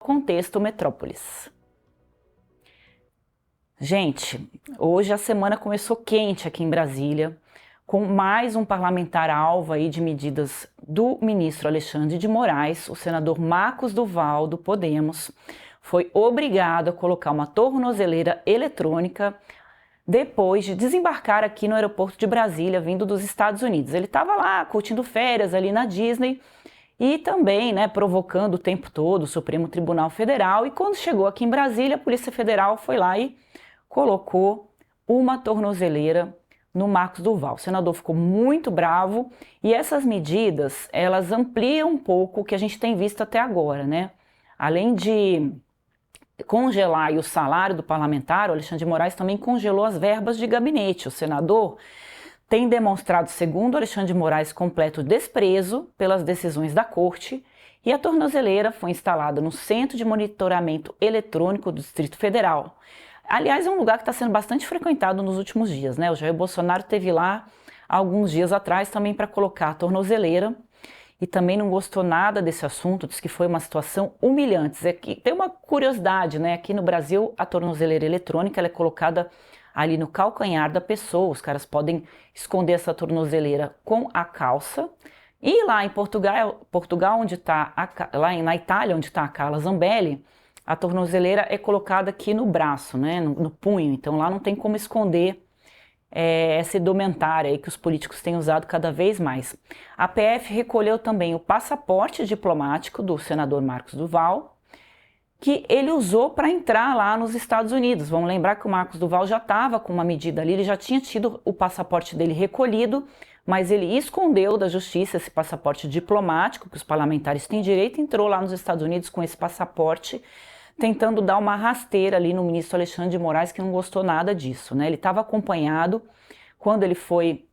Contexto Metrópolis. Gente, hoje a semana começou quente aqui em Brasília, com mais um parlamentar alvo aí de medidas do ministro Alexandre de Moraes. O senador Marcos Duval, do Podemos, foi obrigado a colocar uma tornozeleira eletrônica depois de desembarcar aqui no aeroporto de Brasília, vindo dos Estados Unidos. Ele estava lá curtindo férias ali na Disney e também, provocando o tempo todo o Supremo Tribunal Federal. E quando chegou aqui em Brasília, a Polícia Federal foi lá e colocou uma tornozeleira no Marcos Duval. O senador ficou muito bravo e essas medidas, elas ampliam um pouco o que a gente tem visto até agora, né? Além de congelar o salário do parlamentar, o Alexandre de Moraes também congelou as verbas de gabinete. O senador tem demonstrado, segundo Alexandre de Moraes, completo desprezo pelas decisões da corte e a tornozeleira foi instalada no Centro de Monitoramento Eletrônico do Distrito Federal. Aliás, é um lugar que está sendo bastante frequentado nos últimos dias, né? O Jair Bolsonaro esteve lá alguns dias atrás também para colocar a tornozeleira e também não gostou nada desse assunto, disse que foi uma situação humilhante. Tem uma curiosidade, né? Aqui no Brasil, a tornozeleira eletrônica ela é colocada ali no calcanhar da pessoa. Os caras podem esconder essa tornozeleira com a calça. E lá em Portugal onde está na Itália, onde está a Carla Zambelli, a tornozeleira é colocada aqui no braço, né, no punho. Então lá não tem como esconder essa indumentária aí que os políticos têm usado cada vez mais. A PF recolheu também o passaporte diplomático do senador Marcos Duval, que ele usou para entrar lá nos Estados Unidos. Vamos lembrar que o Marcos Duval já estava com uma medida ali, ele já tinha tido o passaporte dele recolhido, mas ele escondeu da justiça esse passaporte diplomático, que os parlamentares têm direito, entrou lá nos Estados Unidos com esse passaporte, tentando dar uma rasteira ali no ministro Alexandre de Moraes, que não gostou nada disso, né? Ele estava acompanhado, quando ele foi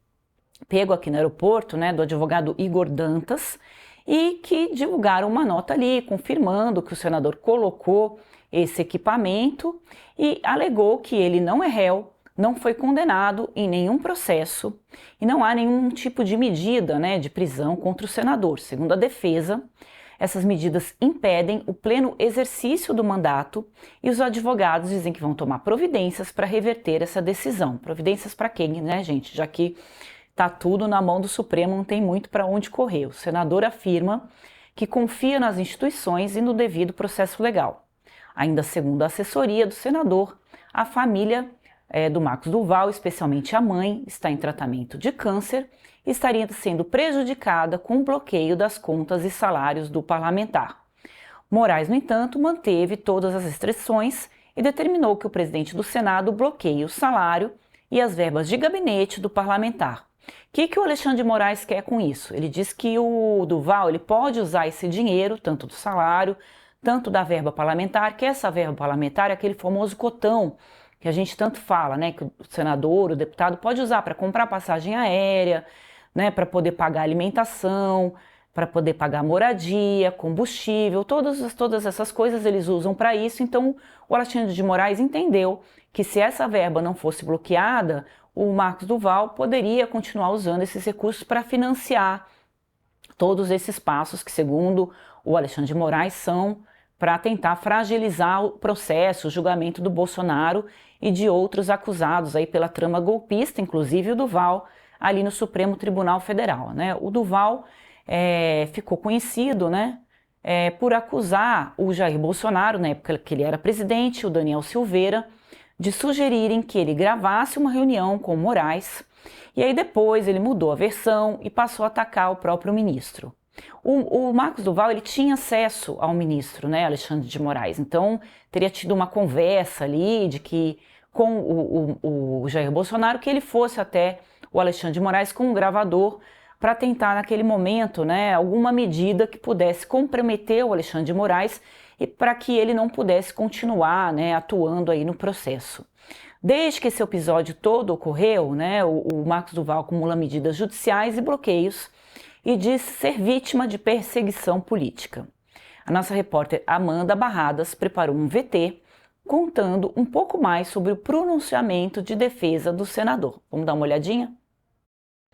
pego aqui no aeroporto, né, do advogado Igor Dantas, e que divulgaram uma nota ali, confirmando que o senador colocou esse equipamento e alegou que ele não é réu, não foi condenado em nenhum processo e não há nenhum tipo de medida, de prisão contra o senador. Segundo a defesa, essas medidas impedem o pleno exercício do mandato e os advogados dizem que vão tomar providências para reverter essa decisão. Providências para quem, né, gente? Já que está tudo na mão do Supremo, não tem muito para onde correr. O senador afirma que confia nas instituições e no devido processo legal. Ainda segundo a assessoria do senador, a família do Marcos Duval, especialmente a mãe, está em tratamento de câncer e estaria sendo prejudicada com o bloqueio das contas e salários do parlamentar. Moraes, no entanto, manteve todas as restrições e determinou que o presidente do Senado bloqueie o salário e as verbas de gabinete do parlamentar. O que o Alexandre de Moraes quer com isso? Ele diz que o Duval ele pode usar esse dinheiro, tanto do salário, tanto da verba parlamentar, que essa verba parlamentar é aquele famoso cotão que a gente tanto fala, né, que o senador, o deputado pode usar para comprar passagem aérea, para poder pagar alimentação, para poder pagar moradia, combustível, todas essas coisas eles usam para isso. Então o Alexandre de Moraes entendeu que se essa verba não fosse bloqueada, o Marcos Duval poderia continuar usando esses recursos para financiar todos esses passos que, segundo o Alexandre de Moraes, são para tentar fragilizar o processo, o julgamento do Bolsonaro e de outros acusados aí pela trama golpista, inclusive o Duval, ali no Supremo Tribunal Federal, né? O Duval ficou conhecido, por acusar o Jair Bolsonaro, na época que ele era presidente, o Daniel Silveira, de sugerirem que ele gravasse uma reunião com o Moraes, e aí depois ele mudou a versão e passou a atacar o próprio ministro. O Marcos Duval ele tinha acesso ao ministro, Alexandre de Moraes, então teria tido uma conversa ali com o Jair Bolsonaro que ele fosse até o Alexandre de Moraes com um gravador para tentar naquele momento alguma medida que pudesse comprometer o Alexandre de Moraes e para que ele não pudesse continuar atuando aí no processo. Desde que esse episódio todo ocorreu, o Marcos Duval acumula medidas judiciais e bloqueios e diz ser vítima de perseguição política. A nossa repórter Amanda Barradas preparou um VT contando um pouco mais sobre o pronunciamento de defesa do senador. Vamos dar uma olhadinha?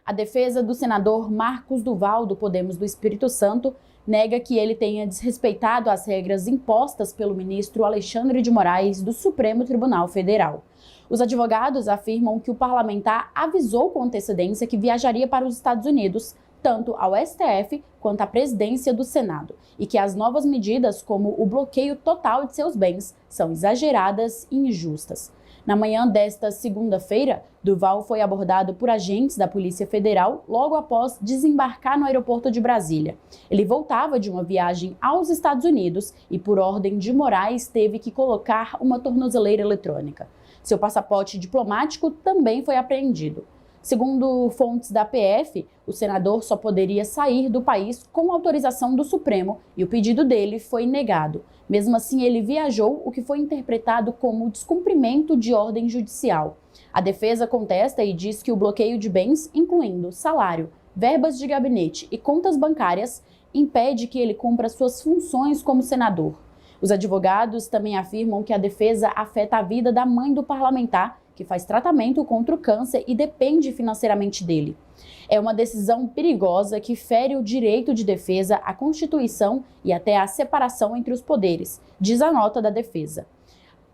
A defesa do senador Marcos Duval, do Podemos do Espírito Santo, nega que ele tenha desrespeitado as regras impostas pelo ministro Alexandre de Moraes do Supremo Tribunal Federal. Os advogados afirmam que o parlamentar avisou com antecedência que viajaria para os Estados Unidos, tanto ao STF quanto à presidência do Senado, e que as novas medidas, como o bloqueio total de seus bens, são exageradas e injustas. Na manhã desta segunda-feira, Duval foi abordado por agentes da Polícia Federal logo após desembarcar no aeroporto de Brasília. Ele voltava de uma viagem aos Estados Unidos e, por ordem de Moraes, teve que colocar uma tornozeleira eletrônica. Seu passaporte diplomático também foi apreendido. Segundo fontes da PF, o senador só poderia sair do país com autorização do Supremo e o pedido dele foi negado. Mesmo assim, ele viajou, o que foi interpretado como descumprimento de ordem judicial. A defesa contesta e diz que o bloqueio de bens, incluindo salário, verbas de gabinete e contas bancárias, impede que ele cumpra suas funções como senador. Os advogados também afirmam que a defesa afeta a vida da mãe do parlamentar, que faz tratamento contra o câncer e depende financeiramente dele. É uma decisão perigosa que fere o direito de defesa, a Constituição e até a separação entre os poderes, diz a nota da defesa.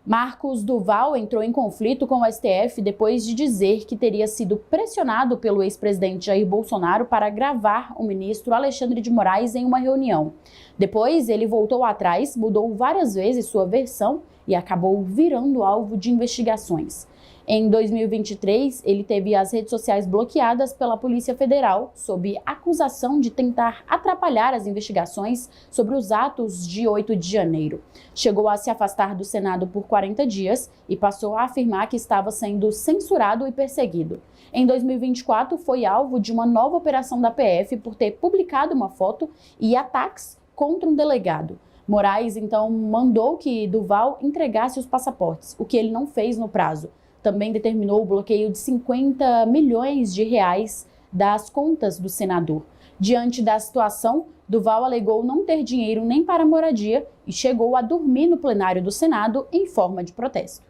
Marcos Duval entrou em conflito com o STF depois de dizer que teria sido pressionado pelo ex-presidente Jair Bolsonaro para gravar o ministro Alexandre de Moraes em uma reunião. Depois, ele voltou atrás, mudou várias vezes sua versão e acabou virando alvo de investigações. Em 2023, ele teve as redes sociais bloqueadas pela Polícia Federal sob acusação de tentar atrapalhar as investigações sobre os atos de 8 de janeiro. Chegou a se afastar do Senado por 40 dias e passou a afirmar que estava sendo censurado e perseguido. Em 2024, foi alvo de uma nova operação da PF por ter publicado uma foto e ataques contra um delegado. Moraes, então, mandou que Duval entregasse os passaportes, o que ele não fez no prazo. Também determinou o bloqueio de 50 milhões de reais das contas do senador. Diante da situação, Duval alegou não ter dinheiro nem para moradia e chegou a dormir no plenário do Senado em forma de protesto.